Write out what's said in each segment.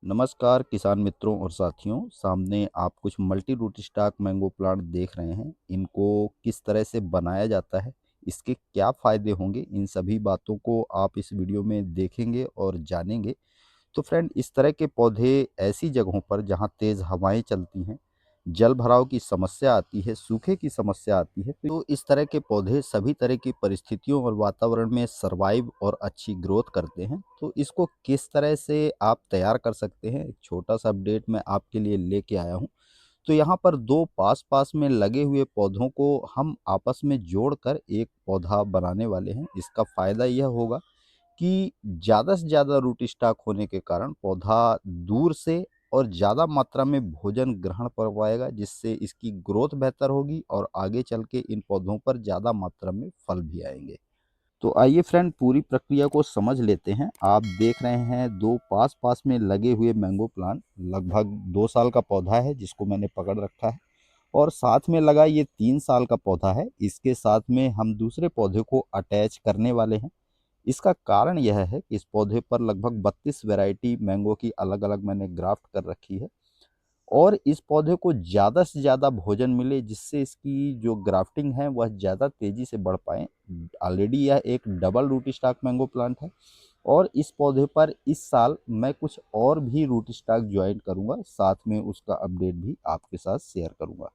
नमस्कार किसान मित्रों और साथियों। सामने आप कुछ multi root stock mango plant देख रहे हैं। इनको किस तरह से बनाया जाता है, इसके क्या फ़ायदे होंगे, इन सभी बातों को आप इस वीडियो में देखेंगे और जानेंगे। तो फ्रेंड, इस तरह के पौधे ऐसी जगहों पर जहाँ तेज़ हवाएं चलती हैं, जल भराव की समस्या आती है, सूखे की समस्या आती है, तो इस तरह के पौधे सभी तरह की परिस्थितियों और वातावरण में सर्वाइव और अच्छी ग्रोथ करते हैं। तो इसको किस तरह से आप तैयार कर सकते हैं, एक छोटा सा अपडेट मैं आपके लिए लेके आया हूँ। तो यहाँ पर दो पास पास में लगे हुए पौधों को हम आपस में जोड़कर एक पौधा बनाने वाले हैं। इसका फ़ायदा यह होगा कि ज़्यादा से ज़्यादा रूट स्टॉक होने के कारण पौधा दूर से और ज़्यादा मात्रा में भोजन ग्रहण कर पाएगा, जिससे इसकी ग्रोथ बेहतर होगी और आगे चल के इन पौधों पर ज़्यादा मात्रा में फल भी आएंगे। तो आइए फ्रेंड, पूरी प्रक्रिया को समझ लेते हैं। आप देख रहे हैं दो पास पास में लगे हुए मैंगो प्लांट, लगभग 2 साल का पौधा है जिसको मैंने पकड़ रखा है, और साथ में लगा ये 3 साल का पौधा है। इसके साथ में हम दूसरे पौधे को अटैच करने वाले हैं। इसका कारण यह है कि इस पौधे पर लगभग 32 वैरायटी मैंगो की अलग अलग मैंने ग्राफ्ट कर रखी है, और इस पौधे को ज़्यादा से ज़्यादा भोजन मिले, जिससे इसकी जो ग्राफ्टिंग है वह ज़्यादा तेज़ी से बढ़ पाए। ऑलरेडी यह एक double root stock mango plant है, और इस पौधे पर इस साल मैं कुछ और भी रूट स्टॉक ज्वाइन करूंगा, साथ में उसका अपडेट भी आपके साथ शेयर करूंगा।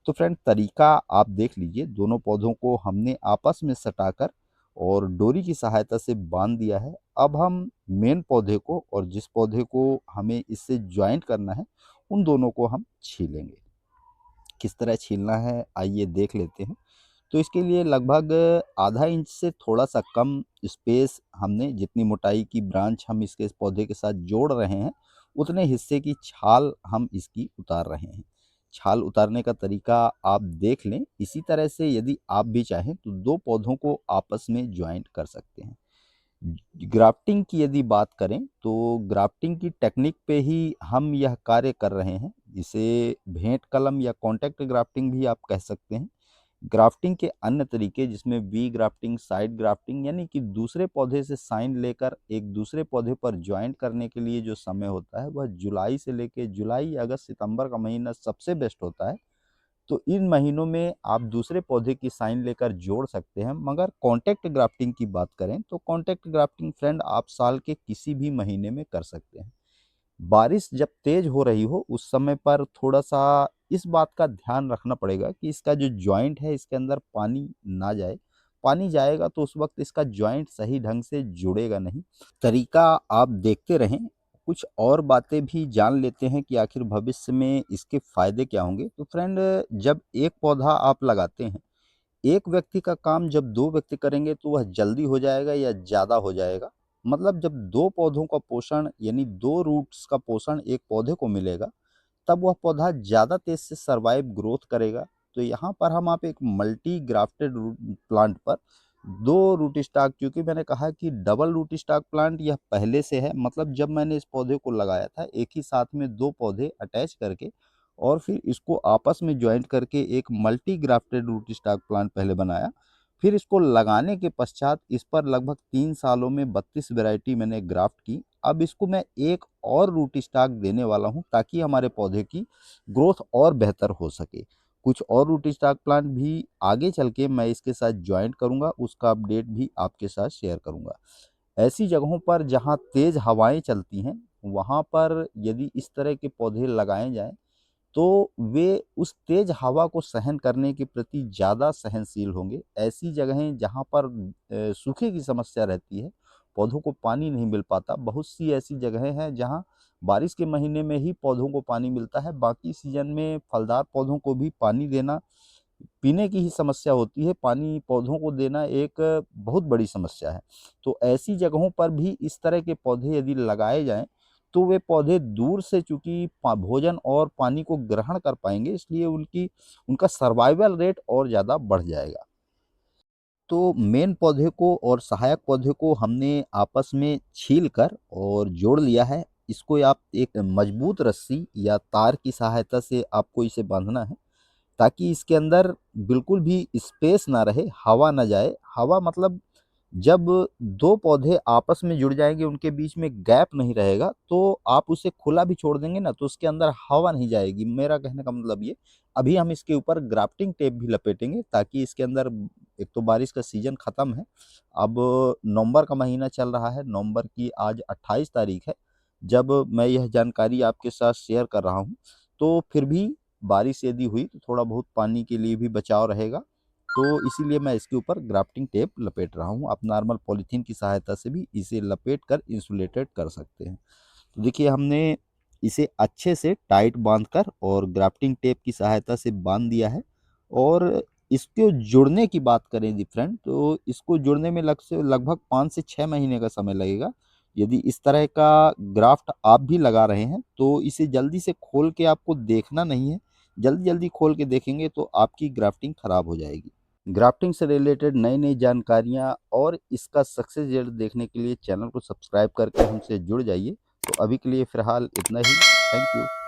तो फ्रेंड, तरीका आप देख लीजिए। दोनों पौधों को हमने आपस में सटाकर और डोरी की सहायता से बांध दिया है। अब हम मेन पौधे को और जिस पौधे को हमें इससे ज्वाइंट करना है, उन दोनों को हम छीलेंगे। किस तरह छीलना है आइए देख लेते हैं। तो इसके लिए लगभग आधा इंच से थोड़ा सा कम स्पेस हमने, जितनी मोटाई की ब्रांच हम इसके इस पौधे के साथ जोड़ रहे हैं, उतने हिस्से की छाल हम इसकी उतार रहे हैं। छाल उतारने का तरीका आप देख लें। इसी तरह से यदि आप भी चाहें तो दो पौधों को आपस में ज्वाइंट कर सकते हैं। ग्राफ्टिंग की यदि बात करें तो ग्राफ्टिंग की टेक्निक पे ही हम यह कार्य कर रहे हैं। इसे भेंट कलम या कॉन्टैक्ट ग्राफ्टिंग भी आप कह सकते हैं। ग्राफ्टिंग के अन्य तरीके, जिसमें वी ग्राफ्टिंग, साइड ग्राफ्टिंग, यानी कि दूसरे पौधे से साइन लेकर एक दूसरे पौधे पर ज्वाइंट करने के लिए जो समय होता है वह जुलाई से लेकर जुलाई, अगस्त, सितंबर का महीना सबसे बेस्ट होता है। तो इन महीनों में आप दूसरे पौधे की साइन लेकर जोड़ सकते हैं। मगर कॉन्टैक्ट ग्राफ्टिंग की बात करें तो कॉन्टैक्ट ग्राफ्टिंग फ्रेंड आप साल के किसी भी महीने में कर सकते हैं। बारिश जब तेज हो रही हो उस समय पर थोड़ा सा इस बात का ध्यान रखना पड़ेगा कि इसका जो जॉइंट है इसके अंदर पानी ना जाए। पानी जाएगा तो उस वक्त इसका जॉइंट सही ढंग से जुड़ेगा नहीं। तरीका आप देखते रहें। कुछ और बातें भी जान लेते हैं कि आखिर भविष्य में इसके फायदे क्या होंगे। तो फ्रेंड, जब एक पौधा आप लगाते हैं, एक व्यक्ति का काम जब दो व्यक्ति करेंगे तो वह जल्दी हो जाएगा या ज़्यादा हो जाएगा। मतलब जब दो पौधों का पोषण, यानी दो रूट्स का पोषण एक पौधे को मिलेगा, तब वह पौधा ज़्यादा तेज से सर्वाइव ग्रोथ करेगा। तो यहाँ पर हम आप एक मल्टी ग्राफ्टेड प्लांट पर दो रूट स्टॉक, क्योंकि मैंने कहा कि डबल रूट स्टॉक प्लांट यह पहले से है, मतलब जब मैंने इस पौधे को लगाया था एक ही साथ में दो पौधे अटैच करके और फिर इसको आपस में ज्वाइंट करके एक multi grafted root stock plant पहले बनाया। फिर इसको लगाने के पश्चात इस पर लगभग 3 सालों में 32 वैरायटी मैंने ग्राफ्ट की। अब इसको मैं एक और रूट स्टॉक देने वाला हूं ताकि हमारे पौधे की ग्रोथ और बेहतर हो सके। कुछ और रूट स्टॉक प्लांट भी आगे चल के मैं इसके साथ ज्वाइंट करूंगा, उसका अपडेट भी आपके साथ शेयर करूंगा। ऐसी जगहों पर जहां तेज हवाएं चलती हैं, वहां पर यदि इस तरह के पौधे लगाए जाएं तो वे उस तेज हवा को सहन करने के प्रति ज़्यादा सहनशील होंगे। ऐसी जगहें जहाँ पर सूखे की समस्या रहती है, पौधों को पानी नहीं मिल पाता। बहुत सी ऐसी जगहें हैं जहाँ बारिश के महीने में ही पौधों को पानी मिलता है, बाकी सीजन में फलदार पौधों को भी पानी देना, पीने की ही समस्या होती है। पानी पौधों को देना एक बहुत बड़ी समस्या है। तो ऐसी जगहों पर भी इस तरह के पौधे यदि लगाए जाएं तो वे पौधे दूर से चूंकि भोजन और पानी को ग्रहण कर पाएंगे, इसलिए उनका सर्वाइवल रेट और ज़्यादा बढ़ जाएगा। तो मेन पौधे को और सहायक पौधे को हमने आपस में छील कर और जोड़ लिया है। इसको आप एक मजबूत रस्सी या तार की सहायता से आपको इसे बांधना है, ताकि इसके अंदर बिल्कुल भी स्पेस ना रहे, हवा ना जाए। हवा मतलब जब 2 पौधे आपस में जुड़ जाएँगे, उनके बीच में गैप नहीं रहेगा, तो आप उसे खुला भी छोड़ देंगे ना, तो उसके अंदर हवा नहीं जाएगी। मेरा कहने का मतलब ये, अभी हम इसके ऊपर ग्राफ्टिंग टेप भी लपेटेंगे ताकि इसके अंदर, एक तो बारिश का सीज़न ख़त्म है, अब नवंबर का महीना चल रहा है, नवंबर की आज 28 तारीख है, जब मैं यह जानकारी आपके साथ शेयर कर रहा हूँ, तो फिर भी बारिश यदि हुई तो थोड़ा बहुत पानी के लिए भी बचाव रहेगा। तो इसीलिए मैं इसके ऊपर ग्राफ्टिंग टेप लपेट रहा हूँ। आप नॉर्मल पॉलीथीन की सहायता से भी इसे लपेट कर इंसुलेटेड कर सकते हैं। तो देखिए, हमने इसे अच्छे से टाइट बांधकर और ग्राफ्टिंग टेप की सहायता से बांध दिया है। और इसको जुड़ने की बात करें जी फ्रेंड, तो इसको जुड़ने में लगभग 5 से 6 महीने का समय लगेगा। यदि इस तरह का ग्राफ्ट आप भी लगा रहे हैं तो इसे जल्दी से खोल के आपको देखना नहीं है। जल्दी जल्दी खोल के देखेंगे तो आपकी ग्राफ्टिंग खराब हो जाएगी। ग्राफ्टिंग से रिलेटेड नई नई जानकारियाँ और इसका सक्सेस रेट देखने के लिए चैनल को सब्सक्राइब करके हमसे जुड़ जाइए। तो अभी के लिए फ़िलहाल इतना ही। Thank you.